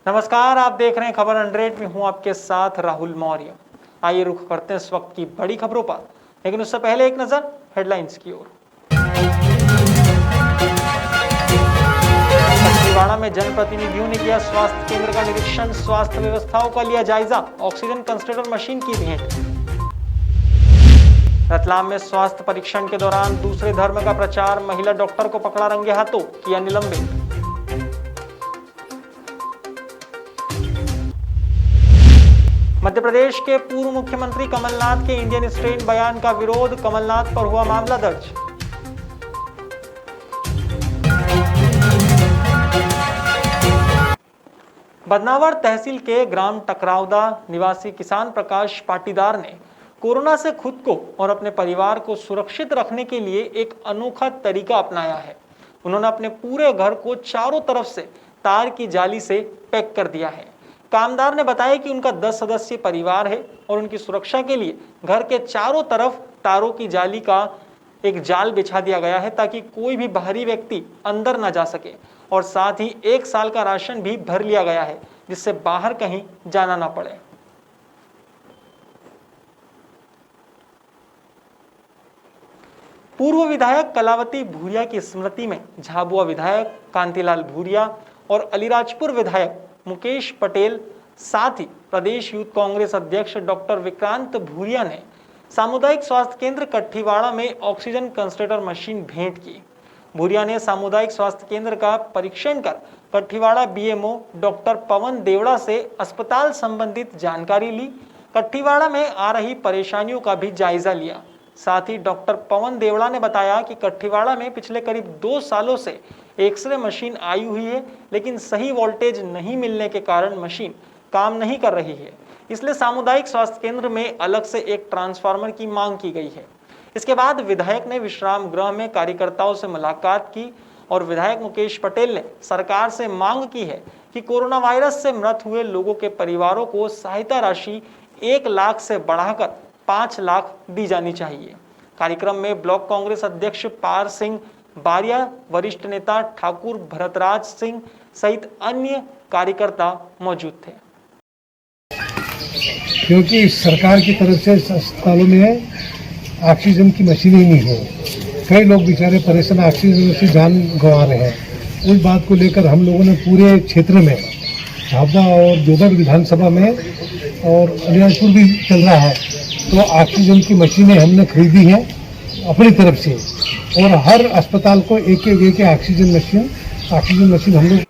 नमस्कार, आप देख रहे हैं खबर 100 में हूं आपके साथ राहुल मौर्य। आइए रुख करते हैं इस वक्त की बड़ी खबरों पर, लेकिन उससे पहले एक नजर हेडलाइंस की ओर। छिंदवाड़ा में जनप्रतिनिधियों ने किया स्वास्थ्य केंद्र का निरीक्षण, स्वास्थ्य व्यवस्थाओं का लिया जायजा, ऑक्सीजन कंसंट्रेटर मशीन की भेंट। रतलाम में स्वास्थ्य परीक्षण के दौरान दूसरे धर्म का प्रचार, महिला डॉक्टर को पकड़ा रंगे हाथों, किया निलंबित। मध्य प्रदेश के पूर्व मुख्यमंत्री कमलनाथ के इंडियन स्ट्रेन बयान का विरोध, कमलनाथ पर हुआ मामला दर्ज। बदनावर तहसील के ग्राम टकरावदा निवासी किसान प्रकाश पाटीदार ने कोरोना से खुद को और अपने परिवार को सुरक्षित रखने के लिए एक अनोखा तरीका अपनाया है। उन्होंने अपने पूरे घर को चारों तरफ से तार की जाली से पैक कर दिया है। कामदार ने बताया कि उनका 10 सदस्यीय परिवार है और उनकी सुरक्षा के लिए घर के चारों तरफ तारों की जाली का एक जाल बिछा दिया गया है ताकि कोई भी बाहरी व्यक्ति अंदर ना जा सके, और साथ ही 1 साल का राशन भी भर लिया गया है जिससे बाहर कहीं जाना ना पड़े। पूर्व विधायक कलावती भूरिया की स्मृति में झाबुआ विधायक कांतिलाल भूरिया और अलीराजपुर विधायक मुकेश पटेल, साथ ही प्रदेश यूथ कांग्रेस अध्यक्ष डॉक्टर विक्रांत भूरिया ने सामुदायिक स्वास्थ्य केंद्र कट्ठीवाड़ा में ऑक्सीजन कंसंट्रेटर मशीन भेंट की। भूरिया ने सामुदायिक स्वास्थ्य केंद्र का परीक्षण कर कट्ठीवाड़ा बीएमओ डॉक्टर पवन देवड़ा से अस्पताल संबंधित जानकारी ली। कट्ठीवाड़ा में आ रही परेशानियों का भी जायजा लिया। साथ ही डॉक्टर पवन देवड़ा ने बताया कि कट्ठीवाड़ा में पिछले करीब 2 सालों से एक्सरे मशीन आई हुई है, लेकिन सही वोल्टेज नहीं मिलने के कारण मशीन काम नहीं कर रही है। इसलिए सामुदायिक स्वास्थ्य केंद्र में अलग से एक ट्रांसफार्मर की मांग की गई है। इसके बाद विधायक ने विश्राम गृह में कार्यकर्ताओं से मुलाकात की और विधायक मुकेश पटेल ने सरकार से मांग की है कि कोरोना वायरस से मृत हुए लोगों के परिवारों को सहायता राशि 1 लाख से बढ़ाकर 5 लाख दी जानी चाहिए। कार्यक्रम में ब्लॉक कांग्रेस अध्यक्ष पार सिंह बारिया, वरिष्ठ नेता ठाकुर भरतराज सिंह सहित अन्य कार्यकर्ता मौजूद थे। क्योंकि सरकार की तरफ से अस्पतालों में ऑक्सीजन की मशीनें नहीं है, कई लोग बेचारे परेशान ऑक्सीजन से जान गंवा रहे हैं। उस बात को लेकर हम लोगों ने पूरे क्षेत्र में झाबुआ और जोधपुर विधानसभा में और अलीराजपुर भी चल रहा है, तो ऑक्सीजन की मशीनें हमने खरीदी हैं अपनी तरफ से, और हर अस्पताल को एक ऑक्सीजन मशीन हम लोग।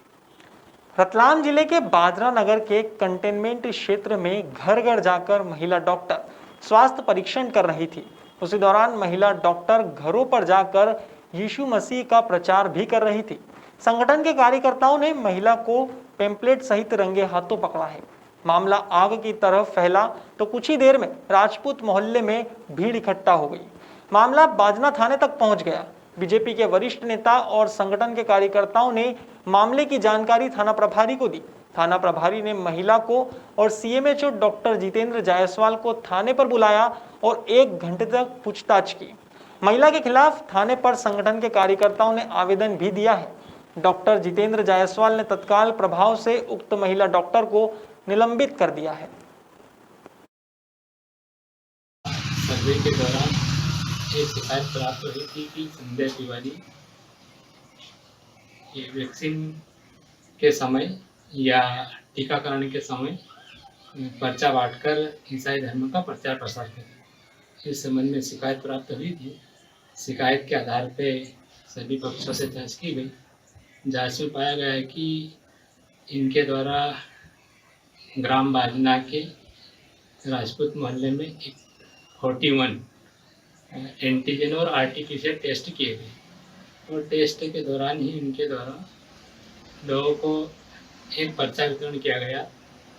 रतलाम जिले के बाजरा नगर के कंटेनमेंट क्षेत्र में घर घर जाकर महिला डॉक्टर स्वास्थ्य परीक्षण कर रही थी। उसी दौरान महिला डॉक्टर घरों पर जाकर यीशु मसीह का प्रचार भी कर रही थी। संगठन के कार्यकर्ताओं ने महिला को पेम्पलेट सहित रंगे हाथों पकड़ा है। मामला आग की तरफ फैला तो कुछ ही देर में राजपूत मोहल्ले में भीड़ इकट्ठा हो गई। मामला बाजना थाने तक पहुंच गया। बीजेपी के वरिष्ठ नेता और संगठन के कार्यकर्ताओं ने मामले की जानकारी थाना प्रभारी को दी। थाना प्रभारी ने महिला को और सीएमएचओ डॉक्टर जितेंद्र जायसवाल को थाने पर बुलाया और 1 घंटे तक पूछताछ की। महिला के खिलाफ थाने पर संगठन के कार्यकर्ताओं ने आवेदन भी दिया है। डॉक्टर जितेंद्र जायसवाल ने तत्काल प्रभाव से उक्त महिला डॉक्टर को निलंबित कर दिया है। सर्वे के दौरान एक शिकायत प्राप्त हुई थी कि संजय तिवारी ये वैक्सीन के समय या टीकाकरण के समय पर्चा बांटकर ईसाई धर्म का प्रचार प्रसार करें। इस संबंध में शिकायत प्राप्त हुई थी। शिकायत के आधार पर सभी पक्षों से जांच की गई। जांच में पाया गया है कि इनके द्वारा ग्राम बाजना के राजपूत मोहल्ले में 41 एंटीजन और आरटीपीसीआर टेस्ट किए गए, और टेस्ट के दौरान ही इनके द्वारा लोगों को एक पर्चा वितरण किया गया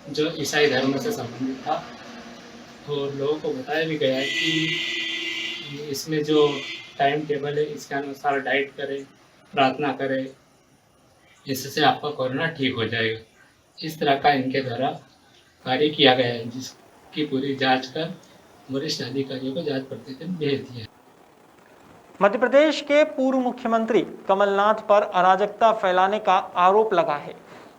जो ईसाई धर्म से संबंधित था, और लोगों को बताया भी गया है कि इसमें जो टाइम टेबल है इसके अनुसार डाइट करें, प्रार्थना करें, इससे आपका कोरोना ठीक हो जाएगा। इस तरह का इनके द्वारा कार्य किया गया है, जिसकी पूरी जांच कर वरिष्ठ अधिकारियों को जांच प्रतिवेदन भेज दिया। मध्य प्रदेश के पूर्व मुख्यमंत्री कमलनाथ पर अराजकता फैलाने का आरोप लगा है।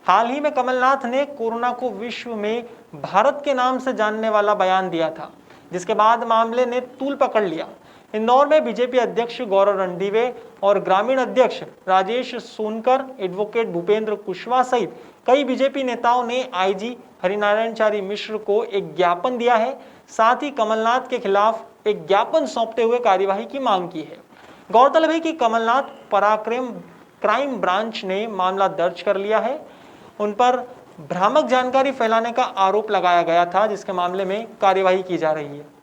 हाल ही में कमलनाथ ने कोरोना को विश्व में भारत के नाम से जानने वाला बयान दिया था, जिसके बाद मामले ने तूल पकड़ लिया। इंदौर में बीजेपी अध्यक्ष गौरव रणदीवे और ग्रामीण अध्यक्ष राजेश सोनकर, एडवोकेट भूपेंद्र कुशवाहा सहित कई बीजेपी नेताओं ने आईजी हरिनारायणचारी मिश्र को एक ज्ञापन दिया है। साथ ही कमलनाथ के खिलाफ एक ज्ञापन सौंपते हुए कार्यवाही की मांग की है। गौरतलब है कि कमलनाथ पराक्रम क्राइम ब्रांच ने मामला दर्ज कर लिया है। उन पर भ्रामक जानकारी फैलाने का आरोप लगाया गया था, जिसके मामले में कार्यवाही की जा रही है।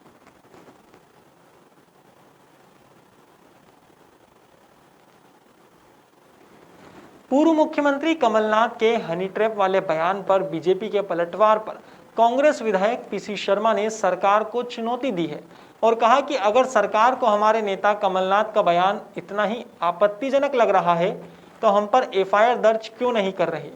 पूर्व मुख्यमंत्री कमलनाथ के हनी ट्रैप वाले बयान पर बीजेपी के पलटवार पर कांग्रेस विधायक पीसी शर्मा ने सरकार को चुनौती दी है और कहा कि अगर सरकार को हमारे नेता कमलनाथ का बयान इतना ही आपत्तिजनक लग रहा है तो हम पर एफआईआर दर्ज क्यों नहीं कर रहे।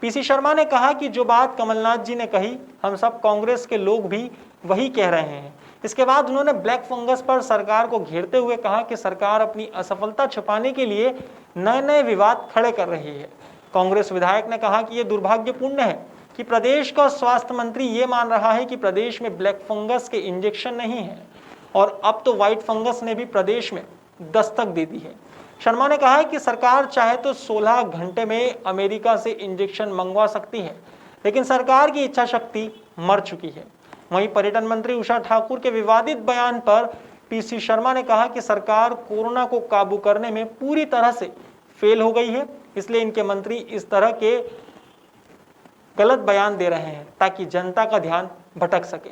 पीसी शर्मा ने कहा कि जो बात कमलनाथ जी ने कही, हम सब कांग्रेस के लोग भी वही कह रहे हैं। इसके बाद उन्होंने ब्लैक फंगस पर सरकार को घेरते हुए कहा कि सरकार अपनी असफलता छुपाने के लिए नए नए विवाद खड़े कर रही है। कांग्रेस विधायक ने कहा कि यह दुर्भाग्यपूर्ण है कि प्रदेश का स्वास्थ्य मंत्री ये मान रहा है कि प्रदेश में ब्लैक फंगस के इंजेक्शन नहीं है और अब तो व्हाइट फंगस ने भी प्रदेश में दस्तक दे दी है। शर्मा ने कहा है कि सरकार चाहे तो 16 घंटे में अमेरिका से इंजेक्शन मंगवा सकती है, लेकिन सरकार की इच्छा शक्ति मर चुकी है। वहीं पर्यटन मंत्री उषा ठाकुर के विवादित बयान पर पीसी शर्मा ने कहा कि सरकार कोरोना को काबू करने में पूरी तरह से फेल हो गई है, इसलिए इनके मंत्री इस तरह के गलत बयान दे रहे हैं ताकि जनता का ध्यान भटक सके।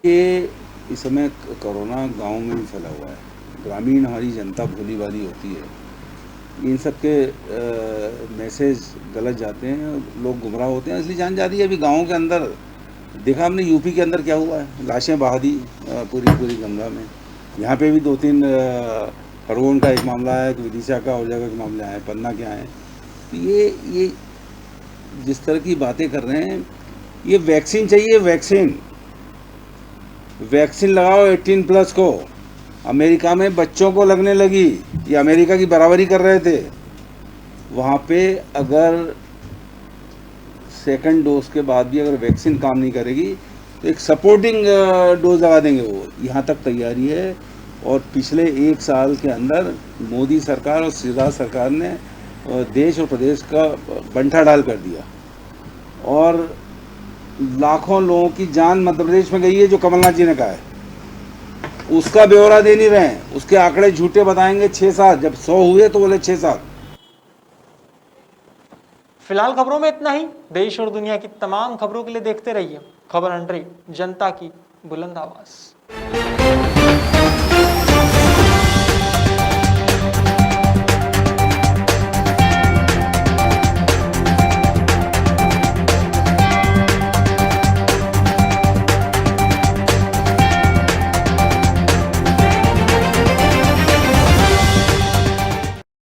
ये इस समय कोरोना गांव में भी फैला हुआ है, ग्रामीण हमारी जनता भोली भाली होती है, इन सब के मैसेज गलत जाते हैं, लोग गुमराह होते हैं, इसलिए जान जा रही है। अभी गाँव के अंदर देखा हमने, यूपी के अंदर क्या हुआ है, लाशें बहा दी पूरी गंगा में। यहाँ पे भी 2-3 खरगोन का एक मामला है, विदिशा का और जगह के मामले आए, पन्ना के आए। तो ये जिस तरह की बातें कर रहे हैं, ये वैक्सीन चाहिए, वैक्सीन लगाओ 18+ को। अमेरिका में बच्चों को लगने लगी, ये अमेरिका की बराबरी कर रहे थे। वहाँ पे अगर सेकंड डोज के बाद भी अगर वैक्सीन काम नहीं करेगी तो एक सपोर्टिंग डोज लगा देंगे। वो यहाँ तक तैयारी है। और पिछले 1 साल के अंदर मोदी सरकार और शिवराज सरकार ने देश और प्रदेश का बंठा ढाल कर दिया और लाखों लोगों की जान मध्य प्रदेश में गई है, जो कमलनाथ जी ने कहा है। उसका ब्यौरा दे नहीं रहे हैं, उसके आंकड़े झूठे बताएंगे। 6-7, जब 100 हुए तो बोले 6-7। फिलहाल खबरों में इतना ही। देश और दुनिया की तमाम खबरों के लिए देखते रहिए खबर 100, जनता की बुलंद आवाज।